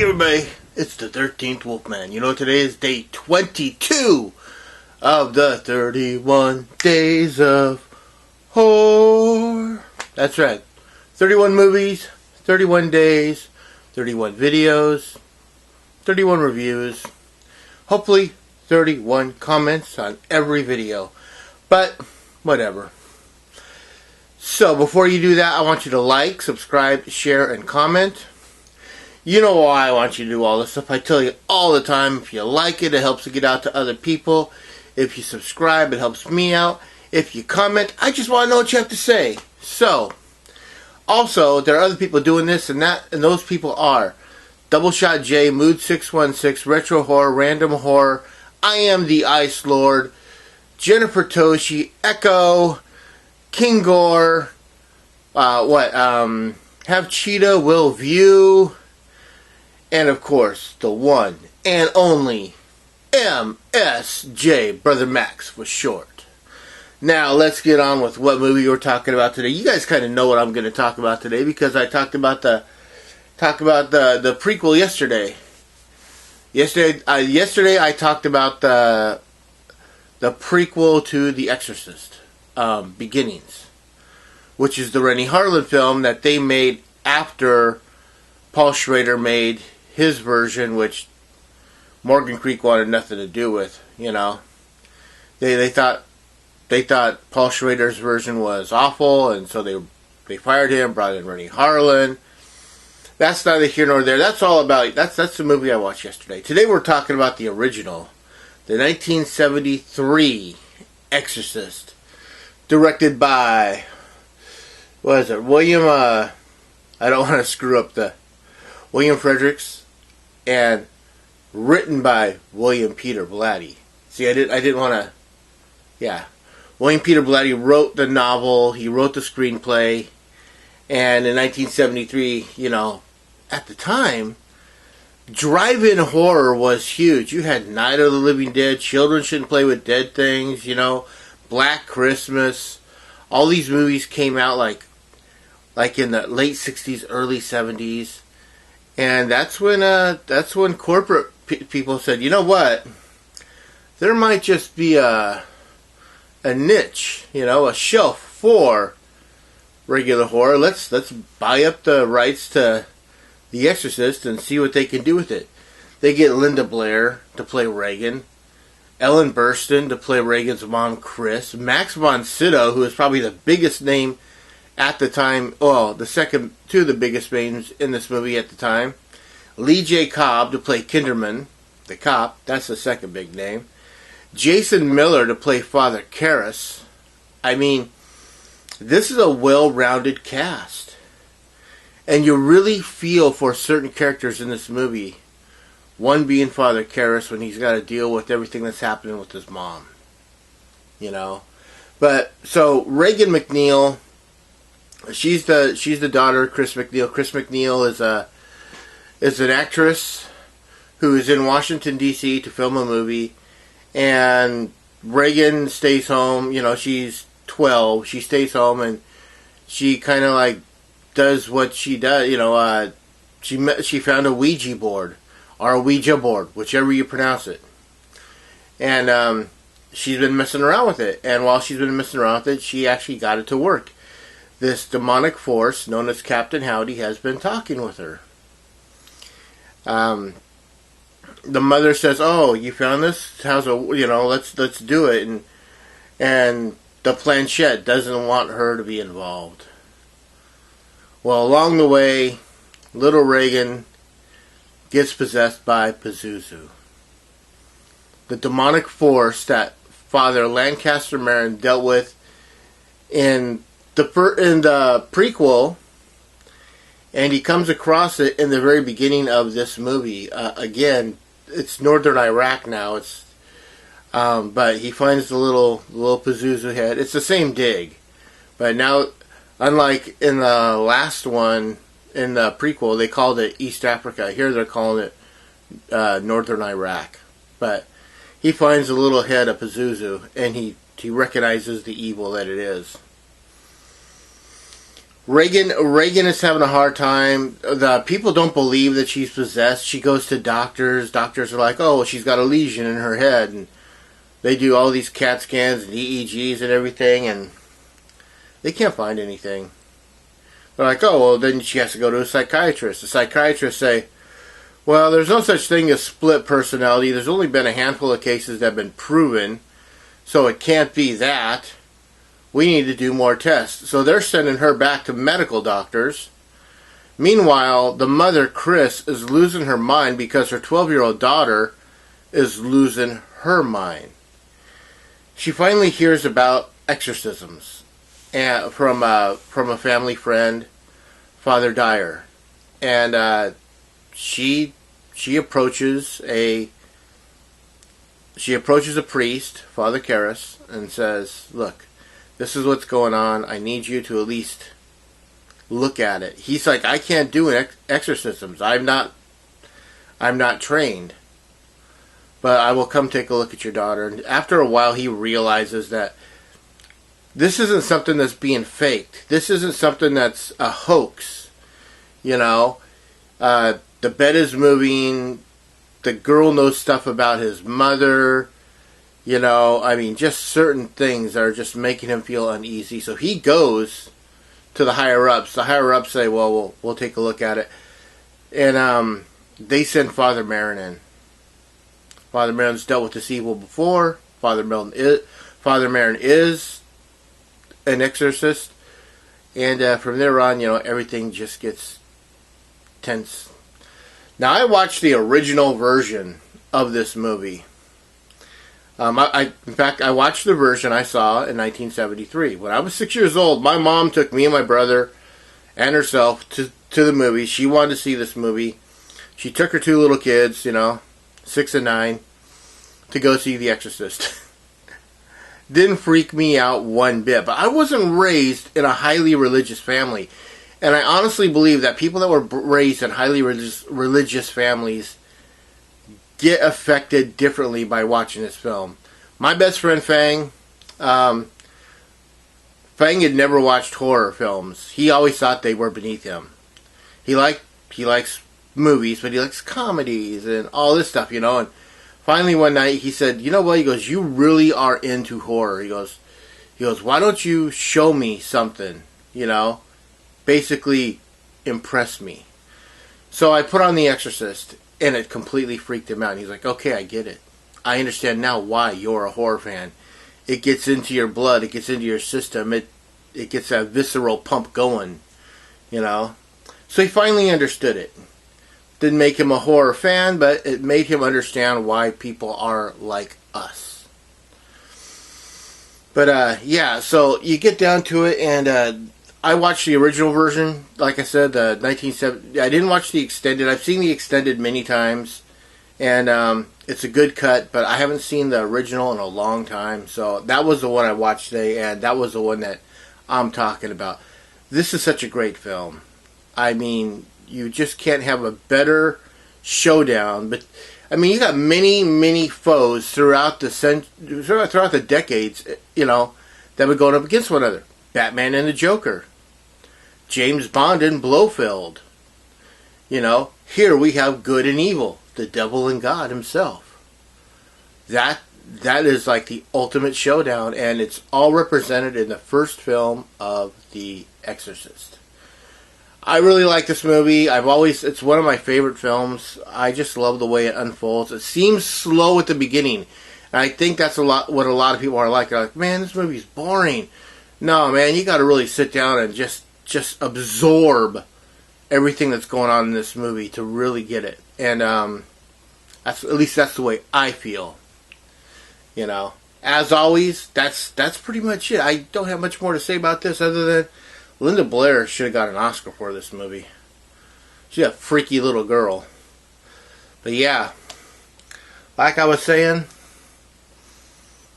Howdy everybody, it's the 13th Wolfman. You know, today is day 22 of the 31 days of horror. That's right, 31 movies, 31 days, 31 videos, 31 reviews, hopefully 31 comments on every video, but whatever. So before you do that, I want you to like, subscribe, share, and comment. You know why I want you to do all this stuff. I tell you all the time, if you like it, it helps it get out to other people. If you subscribe, it helps me out. If you comment, I just want to know what you have to say. So, also, there are other people doing this, and those people are Double Shot J, Mood 616, Retro Horror, Random Horror, I Am the Ice Lord, Jennifer Toshi, Echo, King Gore, Have Cheetah, Will View, and of course, the one and only MSJ, Brother Max for short. Now, let's get on with what movie we're talking about today. You guys kind of know what I'm going to talk about today because I talked about the prequel yesterday. Yesterday I talked about the prequel to The Exorcist, Beginnings, which is the Rennie Harlan film that they made after Paul Schrader made his version, which Morgan Creek wanted nothing to do with. You know, they thought Paul Schrader's version was awful, and so they fired him, brought in Rennie Harlan. That's neither here nor there. That's all about that's the movie I watched yesterday. Today we're talking about the original, the 1973 Exorcist, directed by William. I don't want to screw up William Fredericks, and written by William Peter Blatty. See, I didn't want to. Yeah, William Peter Blatty wrote the novel. He wrote the screenplay, and in 1973, you know, at the time, drive-in horror was huge. You had Night of the Living Dead, Children Shouldn't Play with Dead Things, you know, Black Christmas. All these movies came out like in the late 60s, early 70s. And that's when corporate people said, you know what, there might just be a niche, you know, a shelf for regular horror. Let's buy up the rights to The Exorcist and see what they can do with it. They get Linda Blair to play Reagan, Ellen Burstyn to play Reagan's mom, Chris, Max von Sydow, who is probably the biggest name at the time, well, the second to the biggest names in this movie at the time. Lee J. Cobb to play Kinderman, the cop. That's the second big name. Jason Miller to play Father Karras. I mean, this is a well-rounded cast. And you really feel for certain characters in this movie. One being Father Karras when he's got to deal with everything that's happening with his mom. You know? But, so, Reagan McNeil, she's the daughter of Chris McNeil. Chris McNeil is an actress who is in Washington, D.C. to film a movie. And Reagan stays home. You know, she's 12. She stays home and she kind of like does what she does. You know, she found a Ouija board. Or a Ouija board, whichever you pronounce it. And she's been messing around with it. And while she's been messing around with it, she actually got it to work. This demonic force, known as Captain Howdy, has been talking with her. The mother says, "Oh, you found this? How's let's do it." And the planchette doesn't want her to be involved. Well, along the way, little Reagan gets possessed by Pazuzu, the demonic force that Father Lancaster Marin dealt with in the prequel. And he comes across it in the very beginning of this movie. Again, it's northern Iraq now. But he finds the little Pazuzu head. It's the same dig, but now, unlike in the last one in the prequel, they called it East Africa. Here they're calling it northern Iraq. But he finds the little head of Pazuzu, and he recognizes the evil that it is. Reagan is having a hard time. The people don't believe that she's possessed. She goes to doctors. Doctors are like, oh, she's got a lesion in her head. And they do all these CAT scans and EEGs and everything, and they can't find anything. They're like, oh, well, then she has to go to a psychiatrist. The psychiatrists say, well, there's no such thing as split personality. There's only been a handful of cases that have been proven, so it can't be that. We need to do more tests. So they're sending her back to medical doctors. Meanwhile, the mother, Chris, is losing her mind because her 12-year-old daughter is losing her mind. She finally hears about exorcisms from a family friend, Father Dyer. And she approaches a priest, Father Karras, and says, look, this is what's going on. I need you to at least look at it. He's like, I can't do exorcisms. I'm not trained. But I will come take a look at your daughter. And after a while, he realizes that this isn't something that's being faked. This isn't something that's a hoax. You know, the bed is moving. The girl knows stuff about his mother. You know, I mean, just certain things that are just making him feel uneasy. So he goes to the higher-ups. The higher-ups say, well, we'll take a look at it. And they send Father Marin in. Father Marin's dealt with this evil before. Father Marin is an exorcist. And from there on, you know, everything just gets tense. Now, I watched the original version of this movie. In fact, I watched the version I saw in 1973. When I was 6 years old, my mom took me and my brother and herself to the movie. She wanted to see this movie. She took her two little kids, you know, 6 and 9, to go see The Exorcist. Didn't freak me out one bit. But I wasn't raised in a highly religious family. And I honestly believe that people that were raised in highly religious families get affected differently by watching this film. My best friend Fang, Fang had never watched horror films. He always thought they were beneath him. He likes movies, but he likes comedies and all this stuff, you know. And finally one night he said, you know what? He goes, you really are into horror. He goes, why don't you show me something, you know? Basically impress me. So I put on The Exorcist. And it completely freaked him out. And he's like, okay, I get it. I understand now why you're a horror fan. It gets into your blood. It gets into your system. It gets that visceral pump going, you know. So he finally understood it. Didn't make him a horror fan, but it made him understand why people are like us. But, yeah, so you get down to it, and I watched the original version, like I said, the 1970. I didn't watch the extended. I've seen the extended many times, and it's a good cut, but I haven't seen the original in a long time. So that was the one I watched today, and that was the one that I'm talking about. This is such a great film. I mean, you just can't have a better showdown. But I mean, you got many foes throughout the decades, you know, that were going up against one another. Batman and the Joker. James Bond and Blofeld. You know, here we have good and evil. The devil and God himself. That is like the ultimate showdown, and it's all represented in the first film of The Exorcist. I really like this movie. It's one of my favorite films. I just love the way it unfolds. It seems slow at the beginning, and I think that's what a lot of people are like. They're like, man, this movie's boring. No, man, you got to really sit down and just absorb everything that's going on in this movie to really get it. And at least that's the way I feel. You know, as always, that's pretty much it. I don't have much more to say about this other than Linda Blair should have got an Oscar for this movie. She's a freaky little girl. But yeah, like I was saying,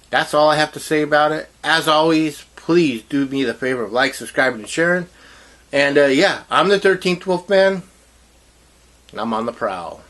that's all I have to say about it. As always, please do me the favor of like, subscribing, and sharing. And yeah, I'm the 13th Wolfman, and I'm on the prowl.